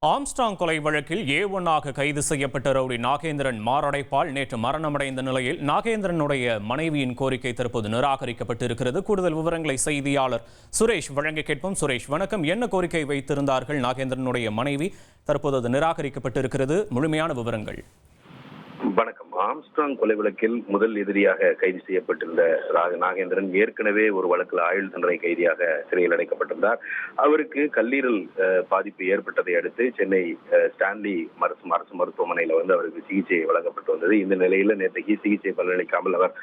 Armstrong கொலை வழக்கில் A1 கைது செய்யப்பட்ட ரவுடி நாகேந்திரன் மாரடைப்பால் நேற்று மரணமடைந்த நிலையில் நாகேந்திரனுடைய மனைவியின் கோரிக்கை தற்போது நிராகரிக்கப்பட்டிருக்கிறது. கூடுதல் விவரங்களை செய்தியாளர் சுரேஷ் வழங்க கேட்போம். சுரேஷ், வணக்கம். என்ன கோரிக்கை வைத்திருந்தார்கள் நாகேந்திரனுடைய மனைவி? தற்போது அது நிராகரிக்கப்பட்டிருக்கிறது. முழுமையான விவரங்கள். வணக்கம். ஆம்ஸ்ட்ராங் கொலை வழக்கில் முதல் எதிரியாக கைது செய்யப்பட்டிருந்த நாகேந்திரன் ஏற்கனவே ஒரு வழக்கில் ஆயுள் தண்டனை கைதியாக சிறையில் அடைக்கப்பட்டிருந்தார். அவருக்கு கல்லீரல் பாதிப்பு ஏற்பட்டதை அடுத்து சென்னை ஸ்டான்லி அரசு மருத்துவமனையில் அவருக்கு சிகிச்சை வழங்கப்பட்டு வந்தது. இந்த நிலையில் நேற்றைக்கு சிகிச்சை பலனளிக்காமல் அவர்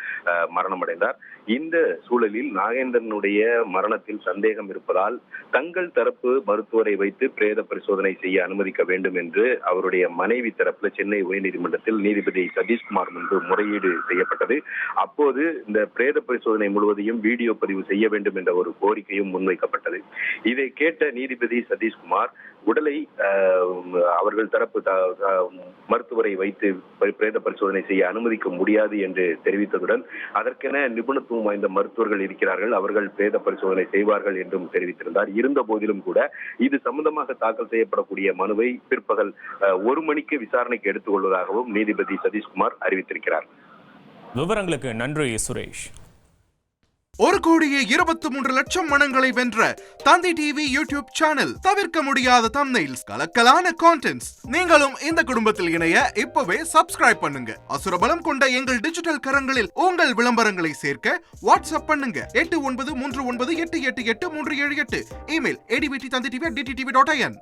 மரணமடைந்தார். இந்த சூழலில் நாகேந்திரனுடைய மரணத்தில் சந்தேகம் இருப்பதால் தங்கள் தரப்பு மருத்துவரை வைத்து பிரேத பரிசோதனை செய்ய அனுமதிக்க வேண்டும் என்று அவருடைய மனைவி தரப்புல சென்னை உயர்நீதிமன்றத்தில் நீதிபதி சதீஷ்குமார் முன்பு முறையீடு செய்யப்பட்டது. அப்போது இந்த பிரேத பரிசோதனை முழுவதையும் வீடியோ பதிவு செய்ய வேண்டும் என்ற ஒரு கோரிக்கையும் முன்வைக்கப்பட்டது. இதை கேட்ட நீதிபதி சதீஷ்குமார் உடலை அவர்கள் தரப்பு மருத்துவரை வைத்து பிரேத பரிசோதனை செய்ய அனுமதிக்க முடியாது என்று தெரிவித்ததுடன் அதற்கென நிபுணத்துவம் வாய்ந்த மருத்துவர்கள் இருக்கிறார்கள், அவர்கள் பிரேத பரிசோதனை செய்வார்கள் என்றும் தெரிவித்திருந்தார். இருந்த போதிலும் கூட இது சம்பந்தமாக தாக்கல் செய்யப்படக்கூடிய மனுவை பிற்பகல் 1 மணிக்கு விசாரணைக்கு எடுத்துக் கொள்வதாகவும் நீதிபதி சதீஷ்குமார் அறிவித்திருக்கிறார். விவரங்களுக்கு நன்றி சுரேஷ். 1,23,00,000 மனங்களை வென்ற தந்தி டிவி யூடியூப் சேனல். தவிர்க்க முடியாத தம்ப்நெயில்ஸ், கலக்கலான கான்டென்ட்ஸ். நீங்களும் இந்த குடும்பத்தில் இணைய இப்பவே சப்ஸ்கிரைப் பண்ணுங்க. அசுரபலம் கொண்ட எங்கள் டிஜிட்டல் கரங்களில் உங்கள் விளம்பரங்களை சேர்க்க வாட்ஸ்அப் பண்ணுங்க. 8939888838. Email advtthanditv@dttv.in.